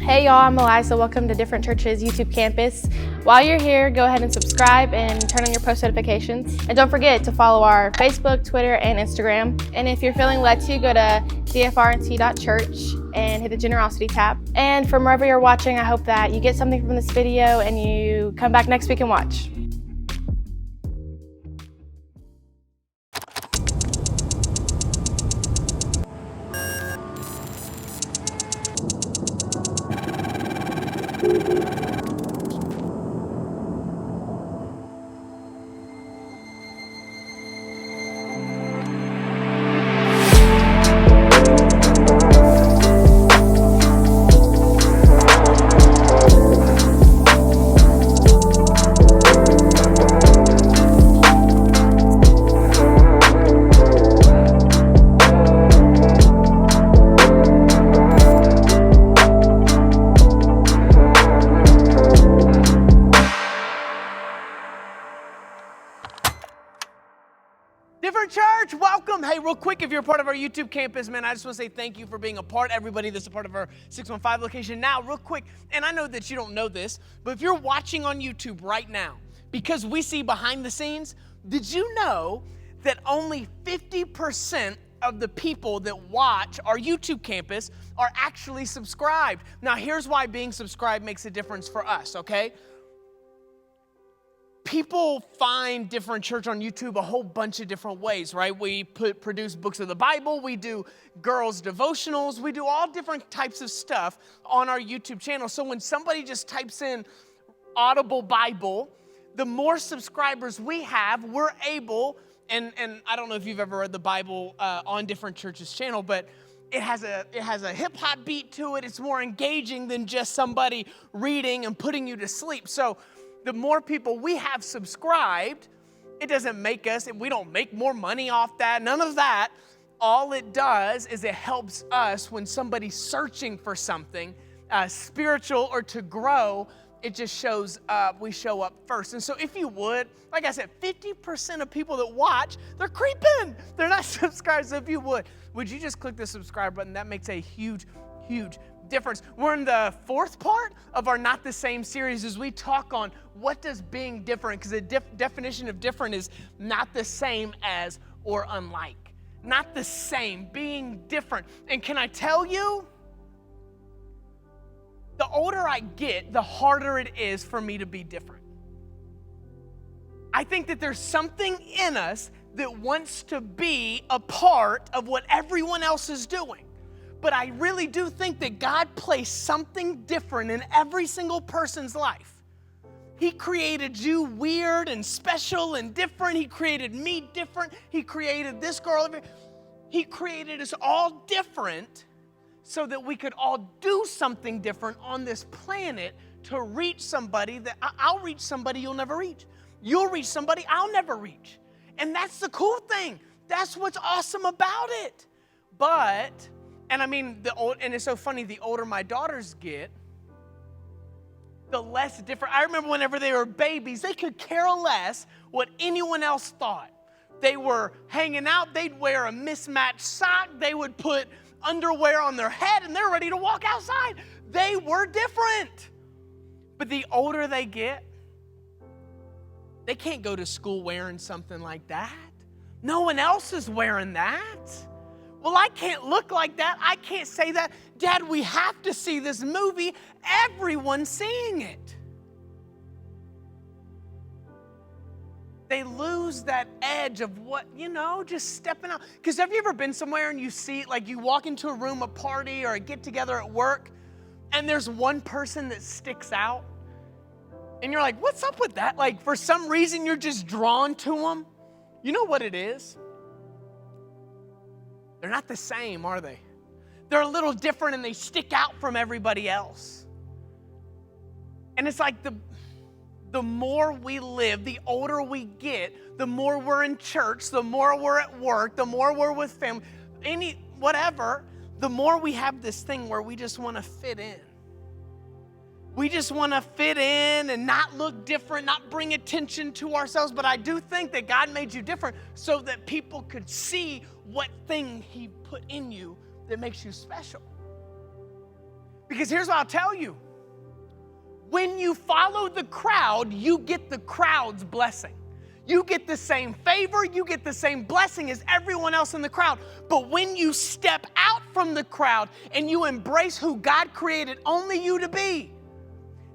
Hey y'all, I'm Eliza. Welcome to Different Church's YouTube campus. While you're here, go ahead and subscribe and turn on your post notifications. And don't forget to follow our Facebook, Twitter, and Instagram. And if you're feeling led to, go to dfrnt.church and hit the generosity tab. And from wherever you're watching, I hope that you get something from this video and you come back next week and watch. Different Church, welcome. Hey, real quick, if you're a part of our YouTube campus, man, I just want to say thank you for being a part. Everybody that's a part of our 615 location. Now, real quick, and I know that you don't know this, but if you're watching on YouTube right now, because we see behind the scenes, did you know that only 50% of the people that watch our YouTube campus are actually subscribed? Now, here's why being subscribed makes a difference for us, okay? People find Different Church on YouTube a whole bunch of different ways, right? We produce books of the Bible, we do girls' devotionals, we do all different types of stuff on our YouTube channel. So when somebody just types in Audible Bible, the more subscribers we have, we're able, and I don't know if you've ever read the Bible on Different Church's channel, but it has a hip-hop beat to it. It's more engaging than just somebody reading and putting you to sleep. So the more people we have subscribed, it doesn't make us, we don't make more money off that, none of that. All it does is it helps us when somebody's searching for something spiritual or to grow. It just shows up, we show up first. And so if you would, like I said, 50% of people that watch, they're creeping. They're not subscribed. So if you would you just click the subscribe button? That makes a huge, huge difference. We're in the fourth part of our Not the Same series as we talk on what does being different, because the definition of different is not the same as or unlike. Not the same, being different. And can I tell you, the older I get, the harder it is for me to be different. I think that there's something in us that wants to be a part of what everyone else is doing. But I really do think that God placed something different in every single person's life. He created you weird and special and different. He created me different. He created this girl. He created us all different so that we could all do something different on this planet to reach somebody that I'll reach somebody you'll never reach. You'll reach somebody I'll never reach. And that's the cool thing. That's what's awesome about it. But and I mean, and it's so funny, the older my daughters get, the less different. I remember whenever they were babies, they could care less what anyone else thought. They were hanging out, they'd wear a mismatched sock, they would put underwear on their head, and they're ready to walk outside. They were different. But the older they get, they can't go to school wearing something like that. No one else is wearing that. Well, I can't look like that. I can't say that. Dad, we have to see this movie. Everyone's seeing it. They lose that edge of what, just stepping out. Because have you ever been somewhere and you see, like you walk into a room, a party, or a get-together at work, and there's one person that sticks out? And you're like, what's up with that? Like, for some reason, you're just drawn to them. You know what it is? They're not the same, are they? They're a little different and they stick out from everybody else. And it's like the more we live, the older we get, the more we're in church, the more we're at work, the more we're with family, whatever, the more we have this thing where we just want to fit in. We just want to fit in and not look different, not bring attention to ourselves. But I do think that God made you different so that people could see what thing He put in you that makes you special. Because here's what I'll tell you. When you follow the crowd, you get the crowd's blessing. You get the same favor, you get the same blessing as everyone else in the crowd. But when you step out from the crowd and you embrace who God created only you to be,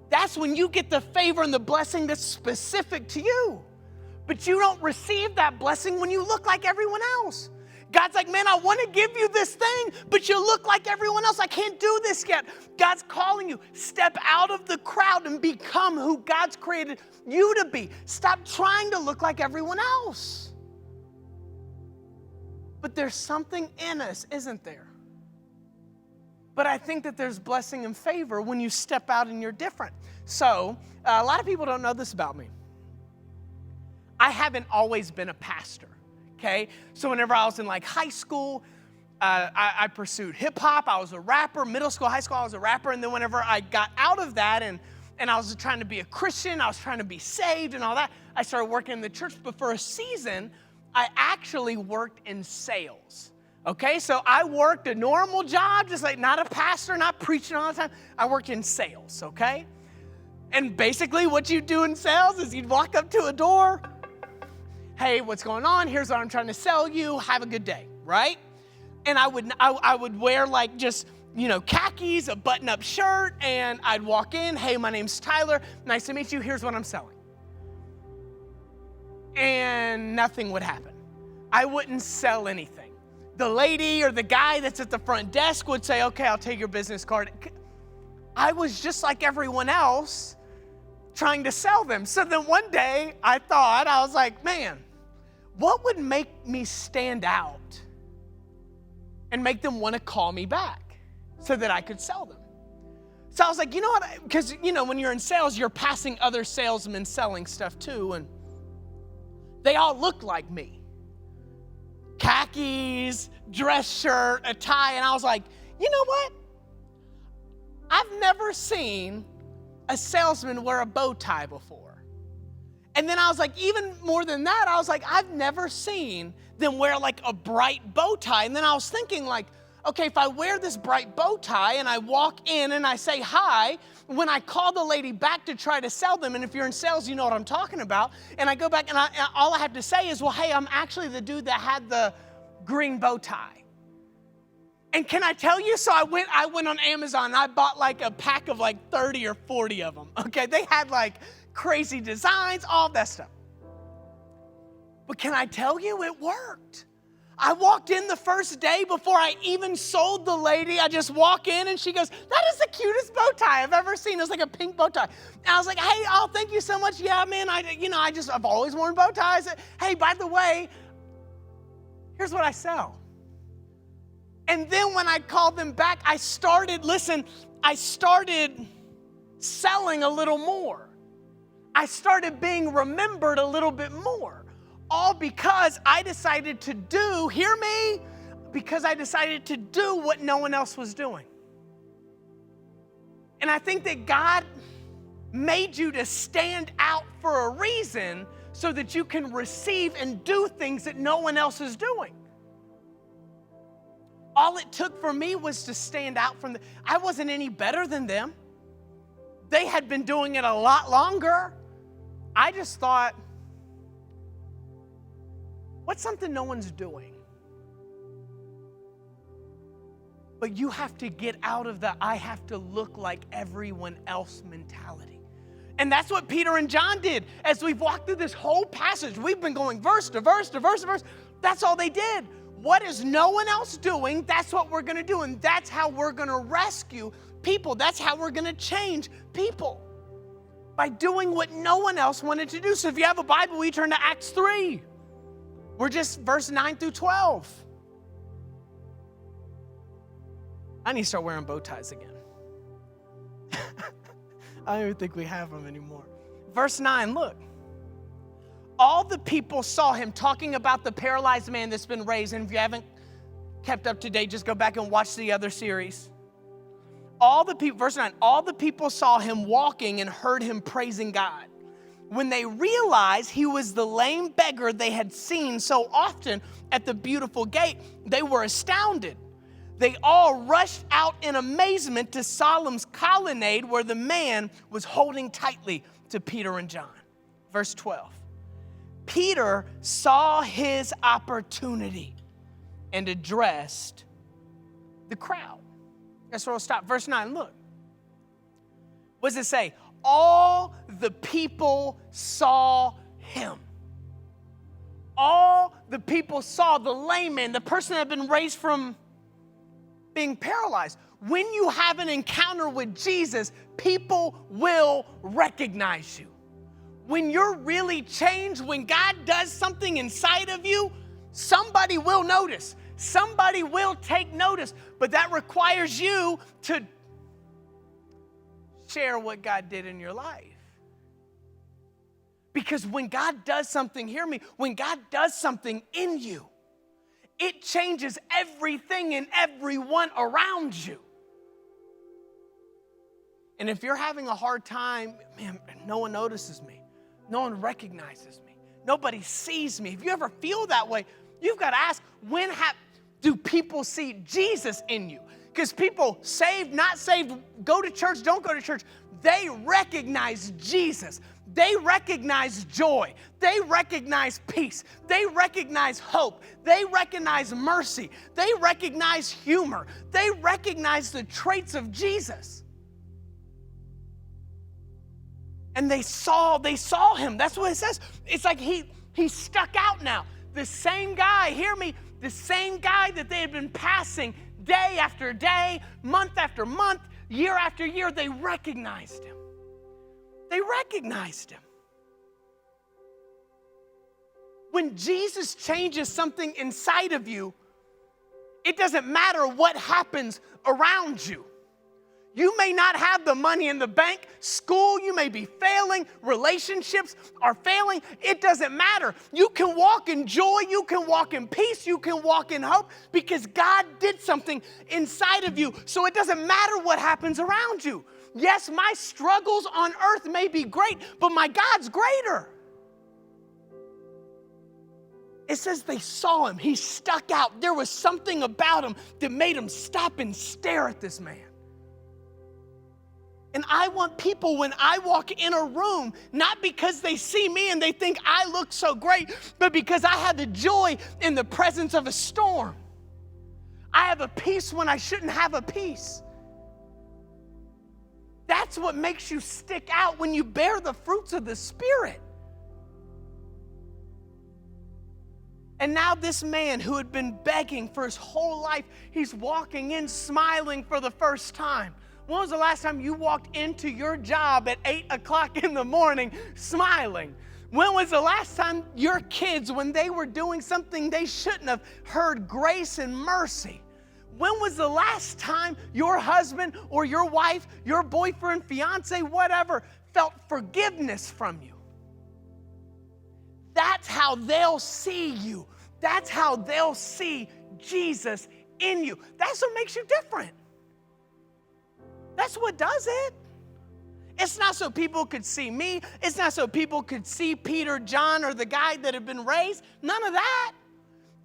that's when you get the favor and the blessing that's specific to you. But you don't receive that blessing when you look like everyone else. God's like, man, I want to give you this thing, but you look like everyone else. I can't do this yet. God's calling you. Step out of the crowd and become who God's created you to be. Stop trying to look like everyone else. But there's something in us, isn't there? But I think that there's blessing and favor when you step out and you're different. So, a lot of people don't know this about me. I haven't always been a pastor. Okay, so whenever I was in like high school, I pursued hip hop. I was a rapper. Middle school, high school, I was a rapper. And then whenever I got out of that and I was trying to be a Christian, I was trying to be saved and all that, I started working in the church. But for a season, I actually worked in sales. Okay, so I worked a normal job, just like not a pastor, not preaching all the time. I worked in sales, okay? And basically what you do in sales is you'd walk up to a door. Hey, what's going on? Here's what I'm trying to sell you. Have a good day, right? And I would wear like just, khakis, a button-up shirt, and I'd walk in. Hey, my name's Tyler. Nice to meet you. Here's what I'm selling. And nothing would happen. I wouldn't sell anything. The lady or the guy that's at the front desk would say, okay, I'll take your business card. I was just like everyone else trying to sell them. So then one day I was like, man, what would make me stand out and make them want to call me back so that I could sell them? So I was like, you know what? Because, when you're in sales, you're passing other salesmen selling stuff too. And they all looked like me. Khakis, dress shirt, a tie. And I was like, you know what? I've never seen a salesman wear a bow tie before. And then I was like, even more than that, I was like, I've never seen them wear like a bright bow tie. And then I was thinking like, okay, if I wear this bright bow tie and I walk in and I say hi, when I call the lady back to try to sell them, and if you're in sales, you know what I'm talking about, and I go back and all I have to say is, well, hey, I'm actually the dude that had the green bow tie. And can I tell you, so I went on Amazon and I bought like a pack of like 30 or 40 of them, okay? They had like crazy designs, all that stuff. But can I tell you, it worked. I walked in the first day before I even sold the lady. I just walk in and she goes, that is the cutest bow tie I've ever seen. It was like a pink bow tie. And I was like, hey, oh, thank you so much. Yeah, man, I've always worn bow ties. Hey, by the way, here's what I sell. And then when I called them back, I started selling a little more. I started being remembered a little bit more. All because I decided to do, hear me? Because I decided to do what no one else was doing. And I think that God made you to stand out for a reason so that you can receive and do things that no one else is doing. All it took for me was to stand out I wasn't any better than them. They had been doing it a lot longer. I just thought, what's something no one's doing? But you have to get out of the I have to look like everyone else mentality. And that's what Peter and John did. As we've walked through this whole passage, we've been going verse to verse to verse to verse. That's all they did. What is no one else doing? That's what we're going to do. And that's how we're going to rescue people. That's how we're going to change people. By doing what no one else wanted to do. So if you have a Bible, we turn to Acts 3. We're just verse 9 through 12. I need to start wearing bow ties again. I don't even think we have them anymore. Verse 9, look. All the people saw him, talking about the paralyzed man that's been raised. And if you haven't kept up to date, just go back and watch the other series. Verse 9, all the people saw him walking and heard him praising God. When they realized he was the lame beggar they had seen so often at the beautiful gate, they were astounded. They all rushed out in amazement to Solomon's colonnade where the man was holding tightly to Peter and John. Verse 12. Peter saw his opportunity and addressed the crowd. That's where we'll stop. Verse 9, look. What does it say? All the people saw him. All the people saw the lame man, the person that had been raised from being paralyzed. When you have an encounter with Jesus, people will recognize you. When you're really changed, when God does something inside of you, somebody will notice. Somebody will take notice. But that requires you to share what God did in your life. Because when God does something, hear me, when God does something in you, it changes everything and everyone around you. And if you're having a hard time, man, no one notices me. No one recognizes me. Nobody sees me. If you ever feel that way, you've got to ask, when do people see Jesus in you? Because people, saved, not saved, go to church, don't go to church, they recognize Jesus. They recognize joy. They recognize peace. They recognize hope. They recognize mercy. They recognize humor. They recognize the traits of Jesus. And they saw him. That's what it says. It's like he stuck out now. The same guy, hear me, the same guy that they had been passing day after day, month after month, year after year, they recognized him. They recognized him. When Jesus changes something inside of you, it doesn't matter what happens around you. You may not have the money in the bank. School, you may be failing. Relationships are failing. It doesn't matter. You can walk in joy. You can walk in peace. You can walk in hope because God did something inside of you. So it doesn't matter what happens around you. Yes, my struggles on earth may be great, but my God's greater. It says they saw him. He stuck out. There was something about him that made him stop and stare at this man. And I want people, when I walk in a room, not because they see me and they think I look so great, but because I have the joy in the presence of a storm. I have a peace when I shouldn't have a peace. That's what makes you stick out when you bear the fruits of the Spirit. And now this man who had been begging for his whole life, he's walking in smiling for the first time. When was the last time you walked into your job at 8 o'clock in the morning smiling? When was the last time your kids, when they were doing something they shouldn't have, heard grace and mercy? When was the last time your husband or your wife, your boyfriend, fiance, whatever, felt forgiveness from you? That's how they'll see you. That's how they'll see Jesus in you. That's what makes you different. That's what does it. It's not so people could see me. It's not so people could see Peter, John, or the guy that had been raised. None of that.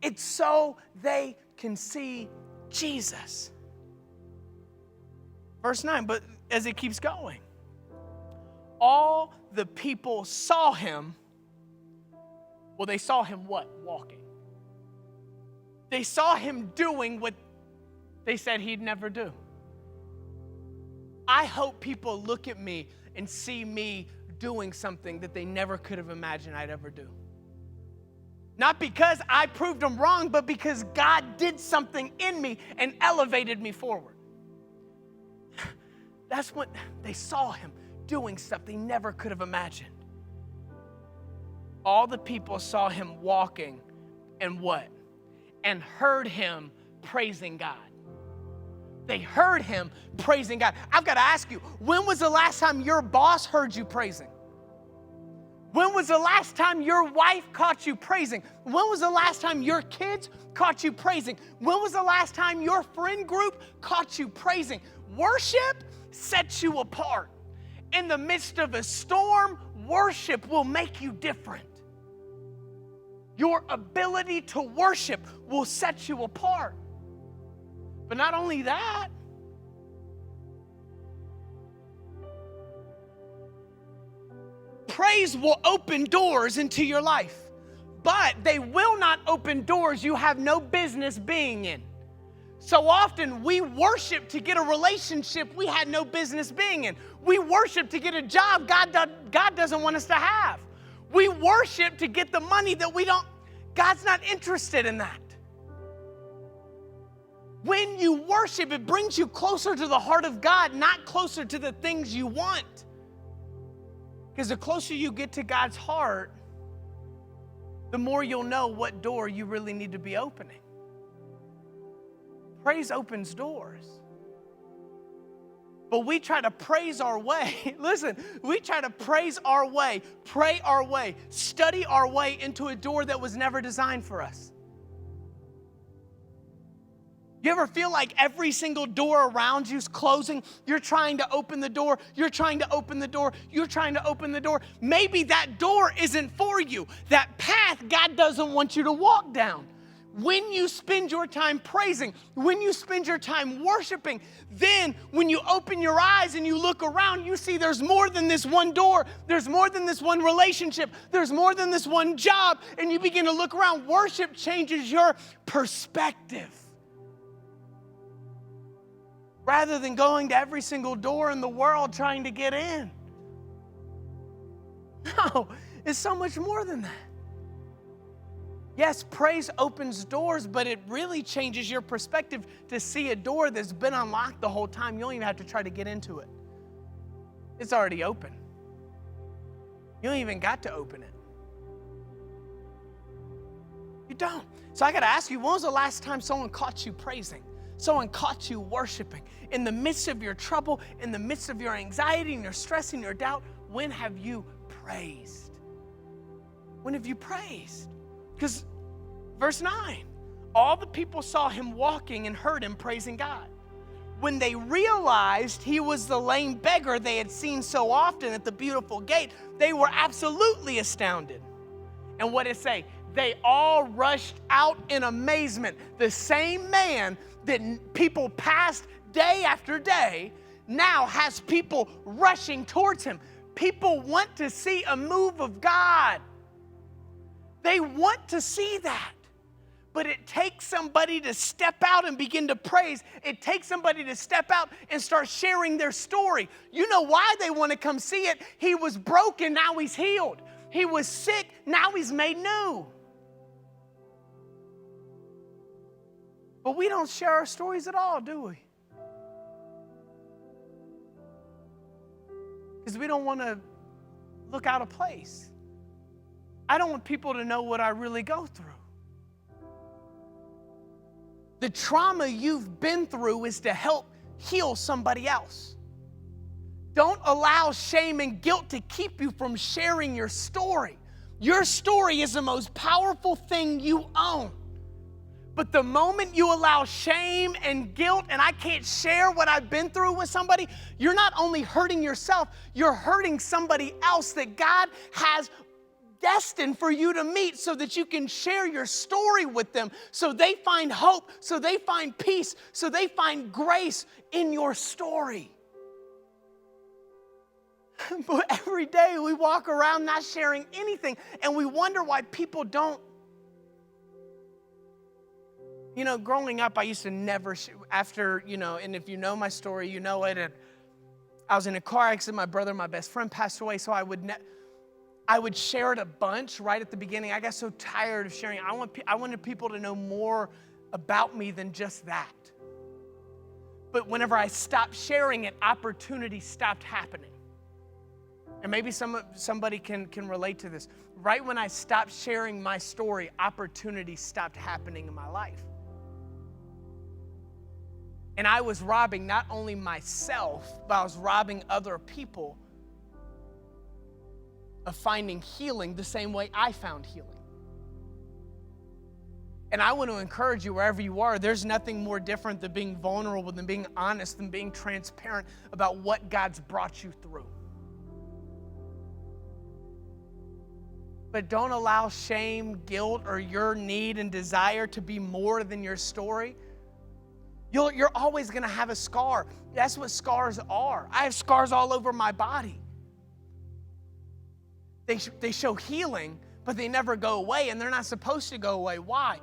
It's so they can see Jesus. Verse 9, but as it keeps going, all the people saw him. Well, they saw him what? Walking. They saw him doing what they said he'd never do. I hope people look at me and see me doing something that they never could have imagined I'd ever do. Not because I proved them wrong, but because God did something in me and elevated me forward. That's what they saw him doing stuff they never could have imagined. All the people saw him walking and what? And heard him praising God. They heard him praising God. I've got to ask you, when was the last time your boss heard you praising? When was the last time your wife caught you praising? When was the last time your kids caught you praising? When was the last time your friend group caught you praising? Worship sets you apart. In the midst of a storm, worship will make you different. Your ability to worship will set you apart. But not only that, praise will open doors into your life, but they will not open doors you have no business being in. So often we worship to get a relationship we had no business being in. We worship to get a job God doesn't want us to have. We worship to get the money that God's not interested in that. When you worship, it brings you closer to the heart of God, not closer to the things you want. Because the closer you get to God's heart, the more you'll know what door you really need to be opening. Praise opens doors. But we try to praise our way. Listen, we try to praise our way, pray our way, study our way into a door that was never designed for us. You ever feel like every single door around you is closing? You're trying to open the door. You're trying to open the door. You're trying to open the door. Maybe that door isn't for you. That path God doesn't want you to walk down. When you spend your time praising, when you spend your time worshiping, then when you open your eyes and you look around, you see there's more than this one door. There's more than this one relationship. There's more than this one job. And you begin to look around. Worship changes your perspective. Rather than going to every single door in the world trying to get in. No, it's so much more than that. Yes, praise opens doors, but it really changes your perspective to see a door that's been unlocked the whole time. You don't even have to try to get into it. It's already open. You don't even got to open it. You don't. So I got to ask you, when was the last time someone caught you praising? Someone caught you worshiping in the midst of your trouble, in the midst of your anxiety and your stress and your doubt. When have you praised? When have you praised? Because verse 9, all the people saw him walking and heard him praising God. When they realized he was the lame beggar they had seen so often at the beautiful gate, they were absolutely astounded. And what did it say? They all rushed out in amazement. The same man that people passed day after day now has people rushing towards him. People want to see a move of God. They want to see that. But it takes somebody to step out and begin to praise. It takes somebody to step out and start sharing their story. You know why they want to come see it? He was broken, now he's healed. He was sick, now he's made new. But we don't share our stories at all, do we? Because we don't want to look out of place. I don't want people to know what I really go through. The trauma you've been through is to help heal somebody else. Don't allow shame and guilt to keep you from sharing your story. Your story is the most powerful thing you own. But the moment you allow shame and guilt, and I can't share what I've been through with somebody, you're not only hurting yourself, you're hurting somebody else that God has destined for you to meet so that you can share your story with them, so they find hope, so they find peace, so they find grace in your story. But every day we walk around not sharing anything, and we wonder why people don't. You know, growing up, I used to never, and if you know my story, you know it. And I was in a car accident. My brother, my best friend, passed away, so I would share it a bunch right at the beginning. I got so tired of sharing. I wanted people to know more about me than just that. But whenever I stopped sharing it, opportunity stopped happening. And maybe somebody can relate to this. Right when I stopped sharing my story, opportunity stopped happening in my life. And I was robbing not only myself, but I was robbing other people of finding healing the same way I found healing. And I want to encourage you wherever you are, there's nothing more different than being vulnerable, than being honest, than being transparent about what God's brought you through. But don't allow shame, guilt, or your need and desire to be more than your story. You're always going to have a scar. That's what scars are. I have scars all over my body. They show healing, but they never go away, and they're not supposed to go away. Why?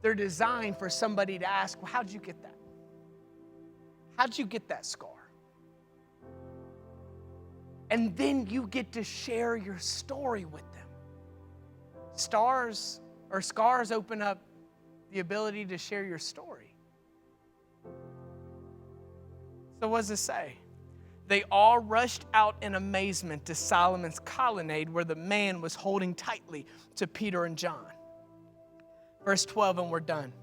They're designed for somebody to ask, well, how'd you get that? How'd you get that scar? And then you get to share your story with them. Scars open up the ability to share your story. So what does it say? They all rushed out in amazement to Solomon's colonnade where the man was holding tightly to Peter and John. Verse 12, and we're done.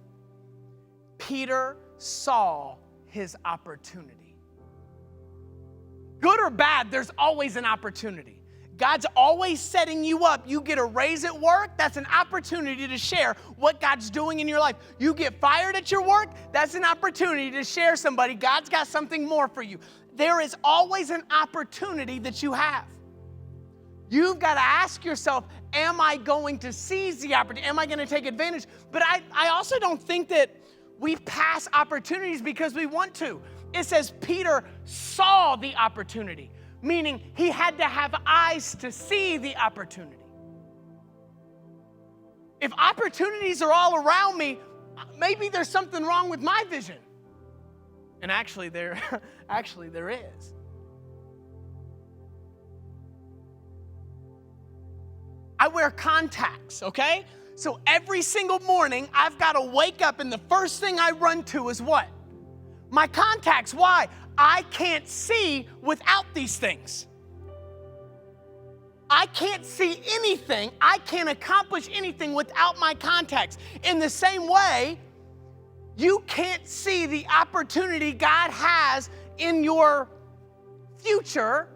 Peter saw his opportunity. Good or bad, there's always an opportunity. God's always setting you up. You get a raise at work, that's an opportunity to share what God's doing in your life. You get fired at your work, that's an opportunity to share somebody. God's got something more for you. There is always an opportunity that you have. You've got to ask yourself, am I going to seize the opportunity? Am I going to take advantage? But I also don't think that we pass opportunities because we want to. It says Peter saw the opportunity, meaning he had to have eyes to see the opportunity. If opportunities are all around me, maybe there's something wrong with my vision. And actually there is. I wear contacts, okay? So every single morning, I've got to wake up and the first thing I run to is what? My contacts. Why? I can't see without these things. I can't see anything. I can't accomplish anything without my contacts. In the same way, you can't see the opportunity God has in your future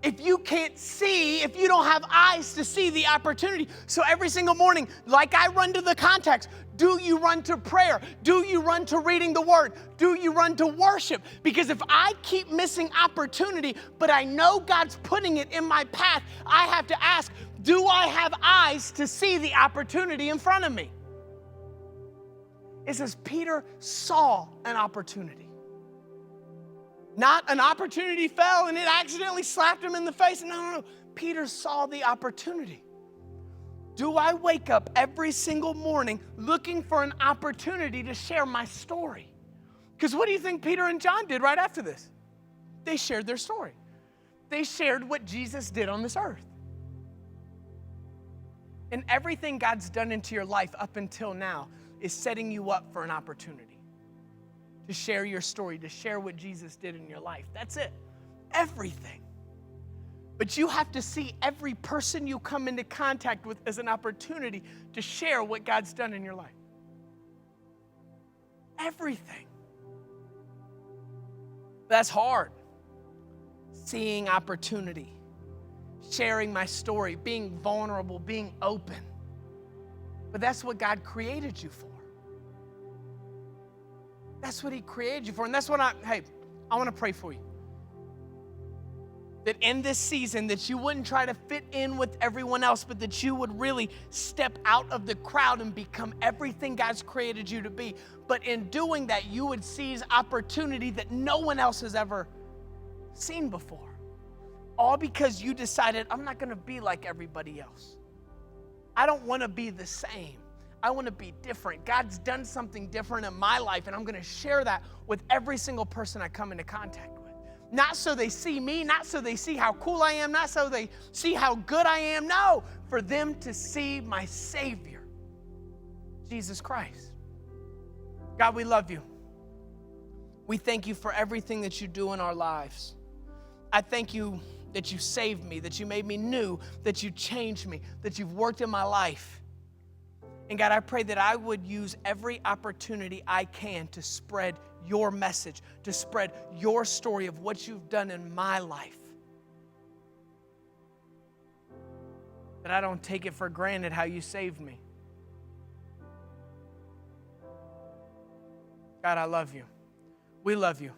if you can't see, if you don't have eyes to see the opportunity. So every single morning, like I run to the contacts, do you run to prayer? Do you run to reading the word? Do you run to worship? Because if I keep missing opportunity, but I know God's putting it in my path, I have to ask, do I have eyes to see the opportunity in front of me? It says Peter saw an opportunity. Not an opportunity fell and it accidentally slapped him in the face. No. Peter saw the opportunity. Do I wake up every single morning looking for an opportunity to share my story? Because what do you think Peter and John did right after this? They shared their story. They shared what Jesus did on this earth. And everything God's done into your life up until now is setting you up for an opportunity to share your story, to share what Jesus did in your life. That's it. Everything. But you have to see every person you come into contact with as an opportunity to share what God's done in your life. Everything. That's hard. Seeing opportunity, sharing my story, being vulnerable, being open. But that's what God created you for. That's what he created you for. And that's what I want to pray for you. That in this season, that you wouldn't try to fit in with everyone else, but that you would really step out of the crowd and become everything God's created you to be. But in doing that, you would seize opportunity that no one else has ever seen before. All because you decided, I'm not going to be like everybody else. I don't want to be the same. I want to be different. God's done something different in my life, and I'm going to share that with every single person I come into contact with. Not so they see me, not so they see how cool I am, not so they see how good I am. No, for them to see my Savior, Jesus Christ. God, we love you. We thank you for everything that you do in our lives. I thank you that you saved me, that you made me new, that you changed me, that you've worked in my life. And God, I pray that I would use every opportunity I can to spread your message, to spread your story of what you've done in my life. That I don't take it for granted how you saved me. God, I love you. We love you.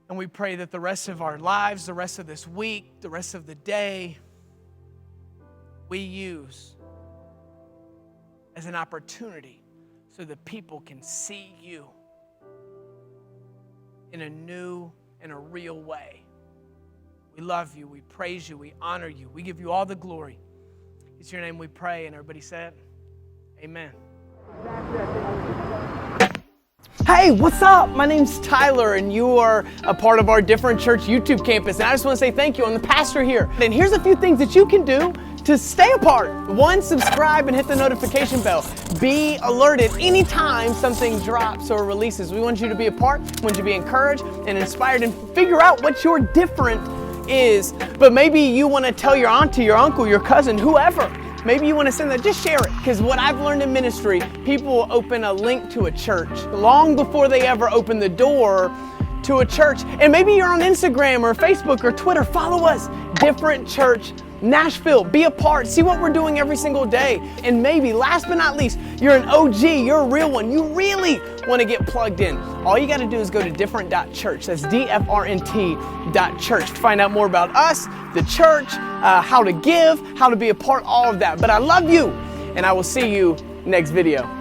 And we pray that the rest of our lives, the rest of this week, the rest of the day, we use as an opportunity so that people can see you in a new and a real way. We love you. We praise you. We honor you. We give you all the glory. It's your name we pray. And everybody said, amen. Hey, what's up? My name's Tyler, and you are a part of our Different Church YouTube campus. And I just want to say thank you. I'm the pastor here. And here's a few things that you can do to stay a part. 1, subscribe and hit the notification bell. Be alerted anytime something drops or releases. We want you to be a part. We want you to be encouraged and inspired and figure out what your different is. But maybe you want to tell your auntie, your uncle, your cousin, whoever. Maybe you want to send that, just share it. Because what I've learned in ministry, people will open a link to a church long before they ever open the door to a church. And maybe you're on Instagram or Facebook or Twitter. Follow us, Different Church Nashville. Be a part. See what we're doing every single day. And maybe, last but not least, you're an OG. You're a real one. You really want to get plugged in. All you got to do is go to different.church. That's DFRNT.church. Find out more about us, the church, how to give, how to be a part, all of that. But I love you, and I will see you next video.